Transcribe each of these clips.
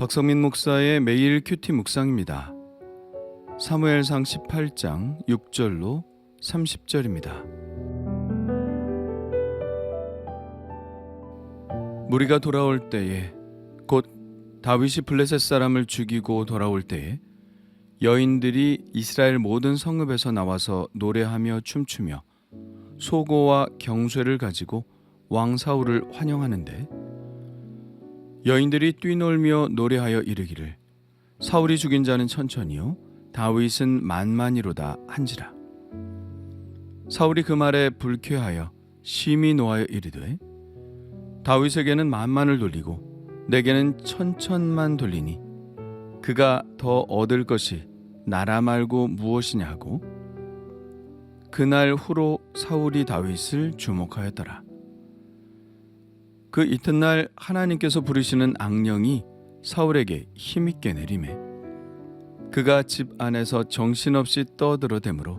박성민 목사의 매일 큐티 묵상입니다. 사무엘상 18장 6절로 30절입니다. 무리가 돌아올 때에 곧 다윗이 블레셋 사람을 죽이고 돌아올 때에 여인들이 이스라엘 모든 성읍에서 나와서 노래하며 춤추며 소고와 경쇠를 가지고 왕 사울을 환영하는데 여인들이 뛰놀며 노래하여 이르기를 사울이 죽인 자는 천천히요 다윗은 만만이로다 한지라. 사울이 그 말에 불쾌하여 심히 노하여 이르되 다윗에게는 만만을 돌리고 내게는 천천만 돌리니 그가 더 얻을 것이 나라 말고 무엇이냐 하고 그날 후로 사울이 다윗을 주목하였더라. 그 이튿날 하나님께서 부르시는 악령이 사울에게 힘있게 내리매 그가 집 안에서 정신없이 떠들어대므로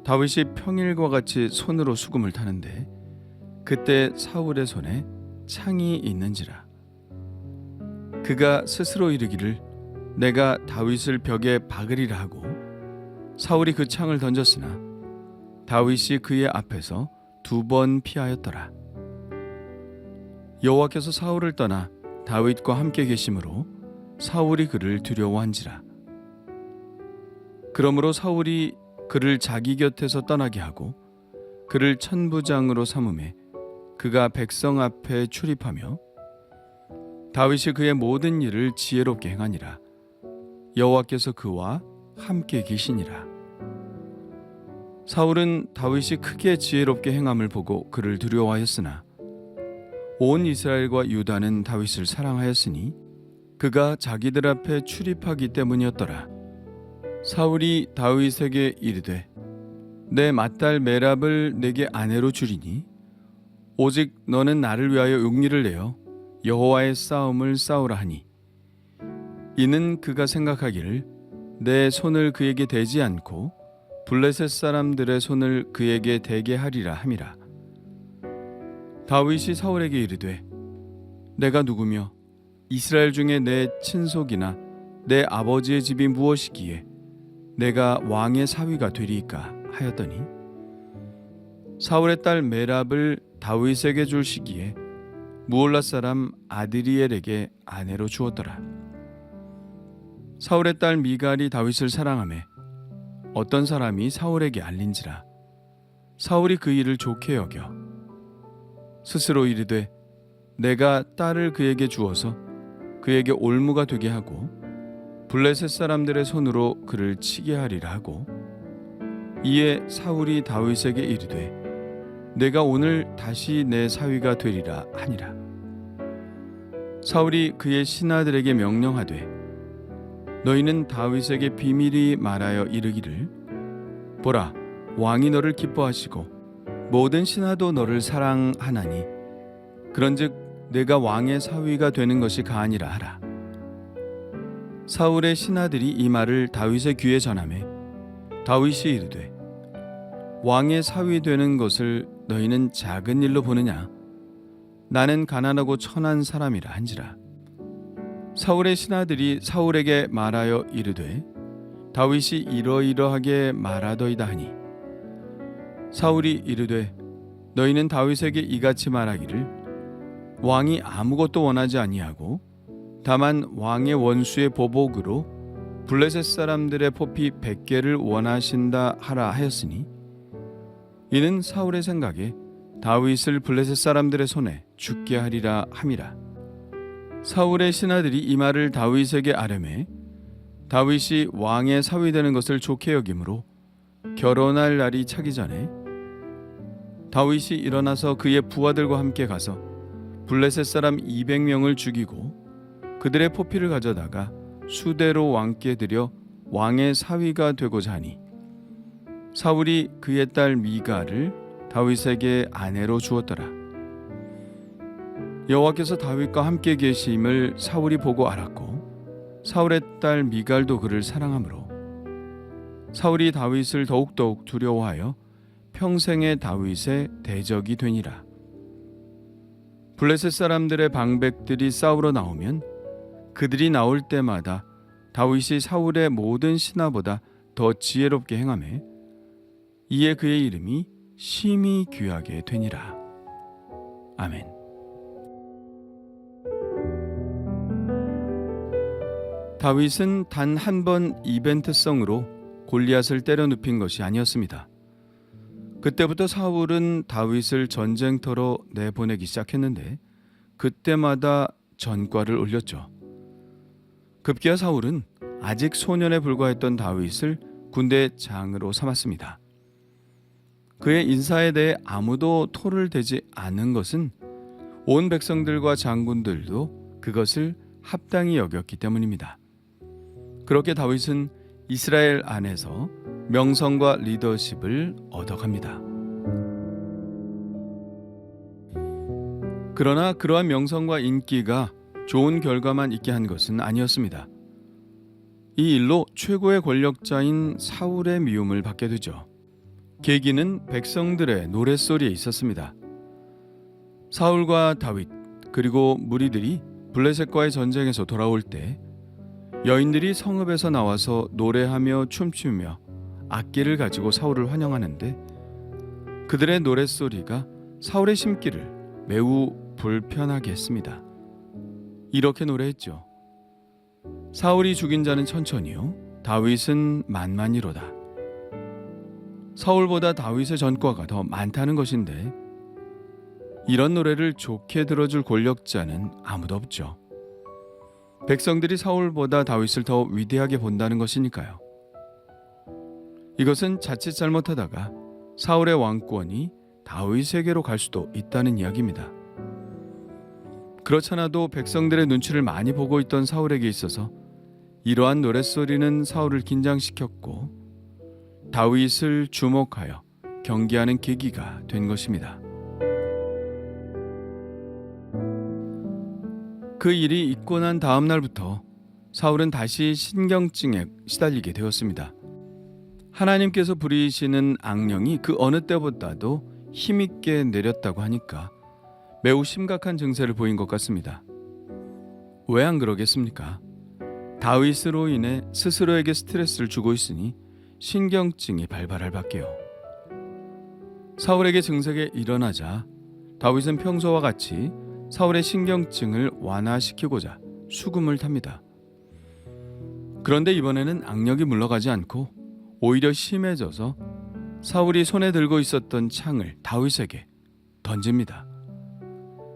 다윗이 평일과 같이 손으로 수금을 타는데 그때 사울의 손에 창이 있는지라. 그가 스스로 이르기를 내가 다윗을 벽에 박으리라 하고 사울이 그 창을 던졌으나 다윗이 그의 앞에서 2번 피하였더라. 여호와께서 사울을 떠나 다윗과 함께 계심으로 사울이 그를 두려워한지라. 그러므로 사울이 그를 자기 곁에서 떠나게 하고 그를 천부장으로 삼음에 그가 백성 앞에 출입하며 다윗이 그의 모든 일을 지혜롭게 행하니라. 여호와께서 그와 함께 계시니라. 사울은 다윗이 크게 지혜롭게 행함을 보고 그를 두려워하였으나 온 이스라엘과 유다는 다윗을 사랑하였으니 그가 자기들 앞에 출입하기 때문이었더라. 사울이 다윗에게 이르되 내 맏딸 메랍을 내게 아내로 주리니 오직 너는 나를 위하여 용리를 내어 여호와의 싸움을 싸우라 하니 이는 그가 생각하기를 내 손을 그에게 대지 않고 블레셋 사람들의 손을 그에게 대게 하리라 함이라. 다윗이 사울에게 이르되 내가 누구며 이스라엘 중에 내 친속이나 내 아버지의 집이 무엇이기에 내가 왕의 사위가 되리이까 하였더니 사울의 딸 메랍을 다윗에게 줄 시기에 무올라 사람 아드리엘에게 아내로 주었더라. 사울의 딸 미갈이 다윗을 사랑하매 어떤 사람이 사울에게 알린지라. 사울이 그 일을 좋게 여겨 스스로 이르되 내가 딸을 그에게 주어서 그에게 올무가 되게 하고 블레셋 사람들의 손으로 그를 치게 하리라 하고 이에 사울이 다윗에게 이르되 내가 오늘 다시 내 사위가 되리라 하니라. 사울이 그의 신하들에게 명령하되 너희는 다윗에게 비밀히 말하여 이르기를 보라 왕이 너를 기뻐하시고 모든 신하도 너를 사랑하나니 그런즉 내가 왕의 사위가 되는 것이 가하니라 하라. 사울의 신하들이 이 말을 다윗의 귀에 전하매 다윗이 이르되 왕의 사위 되는 것을 너희는 작은 일로 보느냐 나는 가난하고 천한 사람이라 한지라. 사울의 신하들이 사울에게 말하여 이르되 다윗이 이러이러하게 말하더이다 하니 사울이 이르되 너희는 다윗에게 이같이 말하기를 왕이 아무것도 원하지 아니하고 다만 왕의 원수의 보복으로 블레셋 사람들의 포피 100개를 원하신다 하라 하였으니 이는 사울의 생각에 다윗을 블레셋 사람들의 손에 죽게 하리라 함이라. 사울의 신하들이 이 말을 다윗에게 아뢰매 다윗이 왕의 사위 되는 것을 좋게 여김으로 결혼할 날이 차기 전에 다윗이 일어나서 그의 부하들과 함께 가서 블레셋 사람 200명을 죽이고 그들의 포피를 가져다가 수대로 왕께 드려 왕의 사위가 되고자 하니 사울이 그의 딸 미갈을 다윗에게 아내로 주었더라. 여호와께서 다윗과 함께 계심을 사울이 보고 알았고 사울의 딸 미갈도 그를 사랑하므로 사울이 다윗을 더욱더욱 두려워하여 평생의 다윗의 대적이 되니라. 블레셋 사람들의 방백들이 싸우러 나오면 그들이 나올 때마다 다윗이 사울의 모든 신하보다 더 지혜롭게 행하매 이에 그의 이름이 심히 귀하게 되니라. 아멘. 다윗은 단 한 번 이벤트성으로 골리앗을 때려 눕힌 것이 아니었습니다. 그때부터 사울은 다윗을 전쟁터로 내보내기 시작했는데 그때마다 전과를 올렸죠. 급기야 사울은 아직 소년에 불과했던 다윗을 군대 장으로 삼았습니다. 그의 인사에 대해 아무도 토를 대지 않은 것은 온 백성들과 장군들도 그것을 합당히 여겼기 때문입니다. 그렇게 다윗은 이스라엘 안에서 명성과 리더십을 얻어갑니다. 그러나 그러한 명성과 인기가 좋은 결과만 있게 한 것은 아니었습니다. 이 일로 최고의 권력자인 사울의 미움을 받게 되죠. 계기는 백성들의 노랫소리에 있었습니다. 사울과 다윗 그리고 무리들이 블레셋과의 전쟁에서 돌아올 때 여인들이 성읍에서 나와서 노래하며 춤추며 악기를 가지고 사울을 환영하는데 그들의 노랫소리가 사울의 심기를 매우 불편하게 했습니다. 이렇게 노래했죠. 사울이 죽인 자는 천천히요 다윗은 만만이로다. 사울보다 다윗의 전과가 더 많다는 것인데 이런 노래를 좋게 들어줄 권력자는 아무도 없죠. 백성들이 사울보다 다윗을 더 위대하게 본다는 것이니까요. 이것은 자칫 잘못하다가 사울의 왕권이 다윗에게로 갈 수도 있다는 이야기입니다. 그렇잖아도 백성들의 눈치를 많이 보고 있던 사울에게 있어서 이러한 노랫소리는 사울을 긴장시켰고 다윗을 주목하여 경계하는 계기가 된 것입니다. 그 일이 있고 난 다음 날부터 사울은 다시 신경증에 시달리게 되었습니다. 하나님께서 부리시는 악령이 그 어느 때보다도 힘있게 내렸다고 하니까 매우 심각한 증세를 보인 것 같습니다. 왜 안 그러겠습니까? 다윗으로 인해 스스로에게 스트레스를 주고 있으니 신경증이 발발할 밖에요. 사울에게 증세가 일어나자 다윗은 평소와 같이 사울의 신경증을 완화시키고자 수금을 탑니다. 그런데 이번에는 악력이 물러가지 않고 오히려 심해져서 사울이 손에 들고 있었던 창을 다윗에게 던집니다.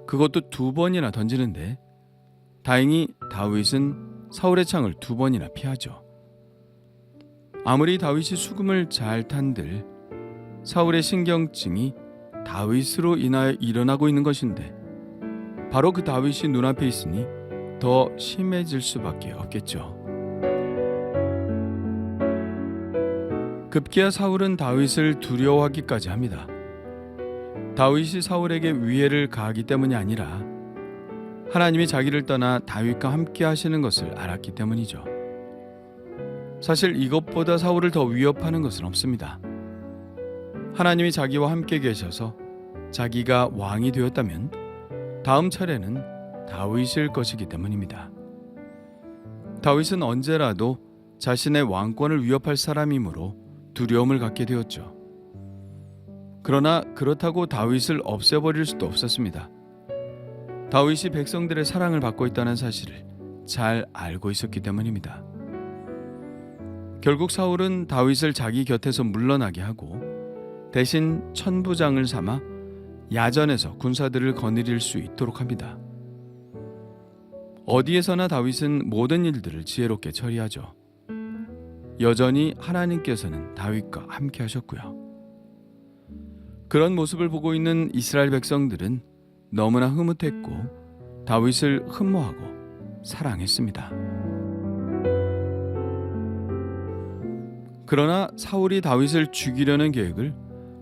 그것도 2번이나 던지는데 다행히 다윗은 사울의 창을 2번이나 피하죠. 아무리 다윗이 수금을 잘 탄들 사울의 신경증이 다윗으로 인하여 일어나고 있는 것인데 바로 그 다윗이 눈앞에 있으니 더 심해질 수밖에 없겠죠. 급기야 사울은 다윗을 두려워하기까지 합니다. 다윗이 사울에게 위해를 가하기 때문이 아니라 하나님이 자기를 떠나 다윗과 함께 하시는 것을 알았기 때문이죠. 사실 이것보다 사울을 더 위협하는 것은 없습니다. 하나님이 자기와 함께 계셔서 자기가 왕이 되었다면 다음 차례는 다윗일 것이기 때문입니다. 다윗은 언제라도 자신의 왕권을 위협할 사람이므로 두려움을 갖게 되었죠. 그러나 그렇다고 다윗을 없애버릴 수도 없었습니다. 다윗이 백성들의 사랑을 받고 있다는 사실을 잘 알고 있었기 때문입니다. 결국 사울은 다윗을 자기 곁에서 물러나게 하고 대신 천부장을 삼아 야전에서 군사들을 거느릴 수 있도록 합니다. 어디에서나 다윗은 모든 일들을 지혜롭게 처리하죠. 여전히 하나님께서는 다윗과 함께 하셨고요. 그런 모습을 보고 있는 이스라엘 백성들은 너무나 흐뭇했고 다윗을 흠모하고 사랑했습니다. 그러나 사울이 다윗을 죽이려는 계획을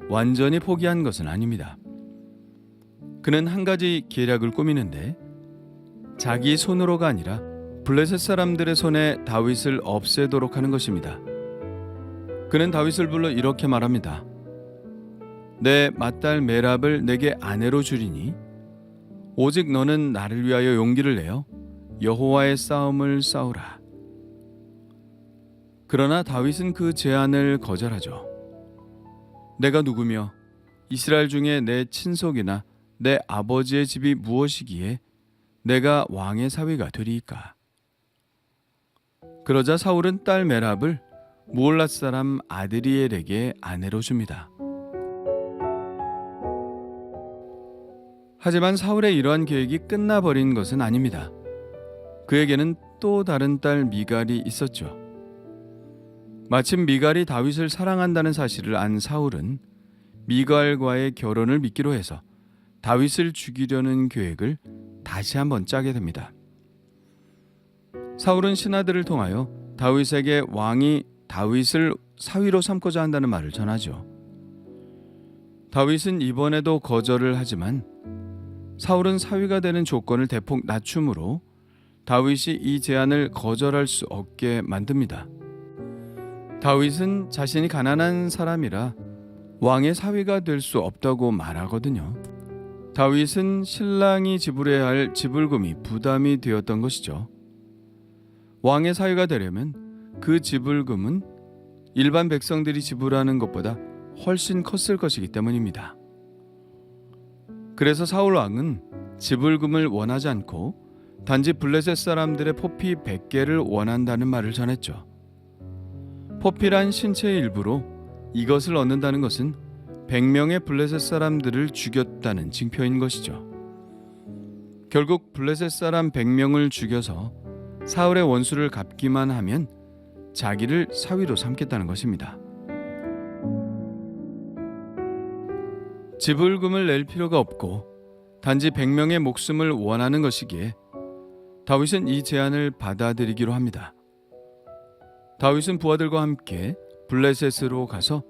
완전히 포기한 것은 아닙니다. 그는 한 가지 계략을 꾸미는데 자기 손으로가 아니라 블레셋 사람들의 손에 다윗을 없애도록 하는 것입니다. 그는 다윗을 불러 이렇게 말합니다. 내 맏딸 메랍을 내게 아내로 주리니 오직 너는 나를 위하여 용기를 내어 여호와의 싸움을 싸우라. 그러나 다윗은 그 제안을 거절하죠. 내가 누구며 이스라엘 중에 내 친속이나 내 아버지의 집이 무엇이기에 내가 왕의 사위가 되리이까. 그러자 사울은 딸 메랍을 무올랏 사람 아드리엘에게 아내로 줍니다. 하지만 사울의 이러한 계획이 끝나버린 것은 아닙니다. 그에게는 또 다른 딸 미갈이 있었죠. 마침 미갈이 다윗을 사랑한다는 사실을 안 사울은 미갈과의 결혼을 미끼로 해서 다윗을 죽이려는 계획을 다시 한번 짜게 됩니다. 사울은 신하들을 통하여 다윗에게 왕이 다윗을 사위로 삼고자 한다는 말을 전하죠. 다윗은 이번에도 거절을 하지만 사울은 사위가 되는 조건을 대폭 낮춤으로 다윗이 이 제안을 거절할 수 없게 만듭니다. 다윗은 자신이 가난한 사람이라 왕의 사위가 될 수 없다고 말하거든요. 다윗은 신랑이 지불해야 할 지불금이 부담이 되었던 것이죠. 왕의 사위가 되려면 그 지불금은 일반 백성들이 지불하는 것보다 훨씬 컸을 것이기 때문입니다. 그래서 사울 왕은 지불금을 원하지 않고 단지 블레셋 사람들의 포피 100개를 원한다는 말을 전했죠. 포피란 신체의 일부로 이것을 얻는다는 것은 100명의 블레셋 사람들을 죽였다는 징표인 것이죠. 결국 블레셋 사람 100명을 죽여서 사울의 원수를 갚기만 하면 자기를 사위로 삼겠다는 것입니다. 지불금을 낼 필요가 없고 단지 100명의 목숨을 원하는 것이기에 다윗은 이 제안을 받아들이기로 합니다. 다윗은 부하들과 함께 블레셋으로 가서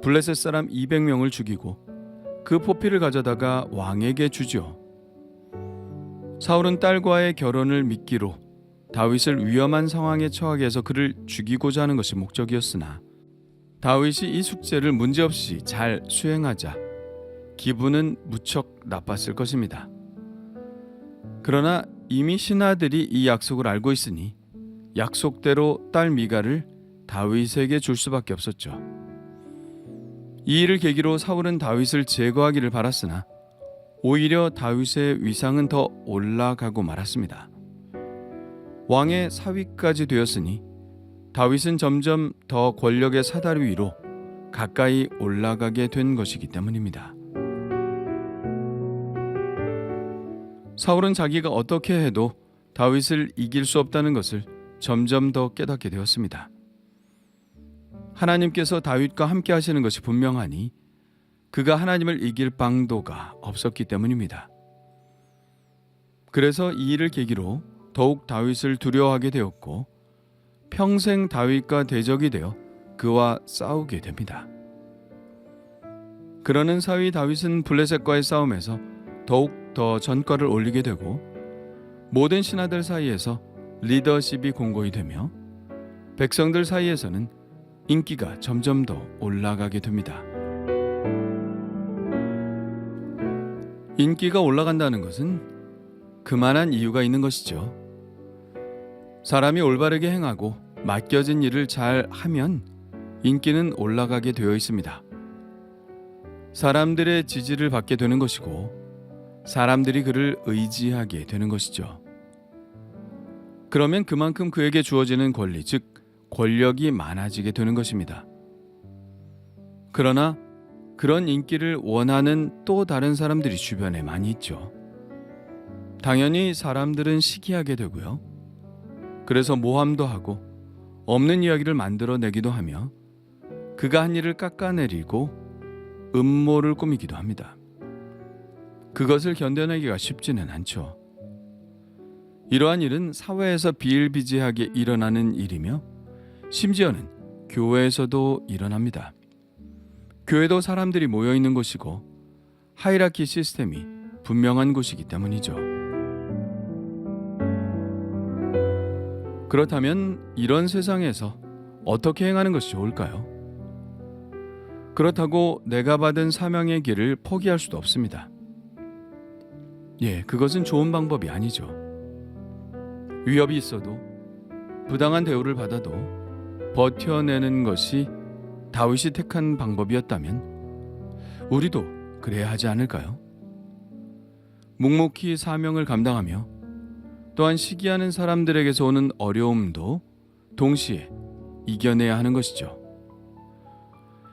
블레셋 사람 200명을 죽이고 그 포피를 가져다가 왕에게 주죠. 사울은 딸과의 결혼을 미끼로 다윗을 위험한 상황에 처하게 해서 그를 죽이고자 하는 것이 목적이었으나 다윗이 이 숙제를 문제없이 잘 수행하자 기분은 무척 나빴을 것입니다. 그러나 이미 신하들이 이 약속을 알고 있으니 약속대로 딸 미갈을 다윗에게 줄 수밖에 없었죠. 이 일을 계기로 사울은 다윗을 제거하기를 바랐으나 오히려 다윗의 위상은 더 올라가고 말았습니다. 왕의 사위까지 되었으니 다윗은 점점 더 권력의 사다리 위로 가까이 올라가게 된 것이기 때문입니다. 사울은 자기가 어떻게 해도 다윗을 이길 수 없다는 것을 점점 더 깨닫게 되었습니다. 하나님께서 다윗과 함께 하시는 것이 분명하니 그가 하나님을 이길 방도가 없었기 때문입니다. 그래서 이 일을 계기로 더욱 다윗을 두려워하게 되었고 평생 다윗과 대적이 되어 그와 싸우게 됩니다. 그러는 사이 다윗은 블레셋과의 싸움에서 더욱 더 전과를 올리게 되고 모든 신하들 사이에서 리더십이 공고히 되며 백성들 사이에서는 인기가 점점 더 올라가게 됩니다. 인기가 올라간다는 것은 그만한 이유가 있는 것이죠. 사람이 올바르게 행하고 맡겨진 일을 잘 하면 인기는 올라가게 되어 있습니다. 사람들의 지지를 받게 되는 것이고 사람들이 그를 의지하게 되는 것이죠. 그러면 그만큼 그에게 주어지는 권리, 즉 권력이 많아지게 되는 것입니다. 그러나 그런 인기를 원하는 또 다른 사람들이 주변에 많이 있죠. 당연히 사람들은 시기하게 되고요. 그래서 모함도 하고 없는 이야기를 만들어내기도 하며 그가 한 일을 깎아내리고 음모를 꾸미기도 합니다. 그것을 견뎌내기가 쉽지는 않죠. 이러한 일은 사회에서 비일비재하게 일어나는 일이며 심지어는 교회에서도 일어납니다. 교회도 사람들이 모여 있는 곳이고 하이라키 시스템이 분명한 곳이기 때문이죠. 그렇다면 이런 세상에서 어떻게 행하는 것이 좋을까요? 그렇다고 내가 받은 사명의 길을 포기할 수도 없습니다. 그것은 좋은 방법이 아니죠. 위협이 있어도 부당한 대우를 받아도 버텨내는 것이 다윗이 택한 방법이었다면 우리도 그래야 하지 않을까요? 묵묵히 사명을 감당하며 또한 시기하는 사람들에게서 오는 어려움도 동시에 이겨내야 하는 것이죠.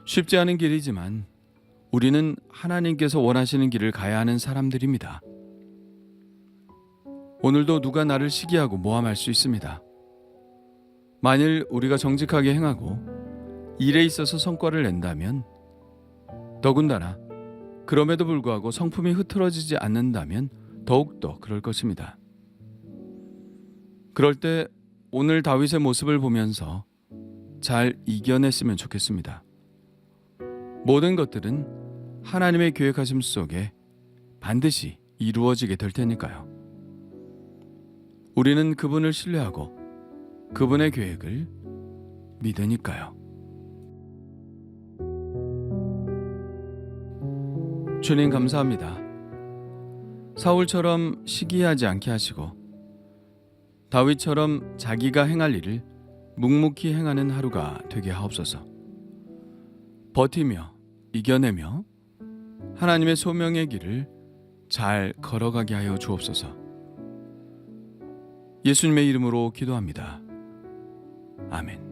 쉽지 않은 길이지만 우리는 하나님께서 원하시는 길을 가야 하는 사람들입니다. 오늘도 누가 나를 시기하고 모함할 수 있습니다. 만일 우리가 정직하게 행하고 일에 있어서 성과를 낸다면, 더군다나 그럼에도 불구하고 성품이 흐트러지지 않는다면 더욱더 그럴 것입니다. 그럴 때 오늘 다윗의 모습을 보면서 잘 이겨냈으면 좋겠습니다. 모든 것들은 하나님의 계획하심 속에 반드시 이루어지게 될 테니까요. 우리는 그분을 신뢰하고 그분의 계획을 믿으니까요. 주님 감사합니다. 사울처럼 시기하지 않게 하시고 다윗처럼 자기가 행할 일을 묵묵히 행하는 하루가 되게 하옵소서. 버티며 이겨내며 하나님의 소명의 길을 잘 걸어가게 하여 주옵소서. 예수님의 이름으로 기도합니다. 아멘.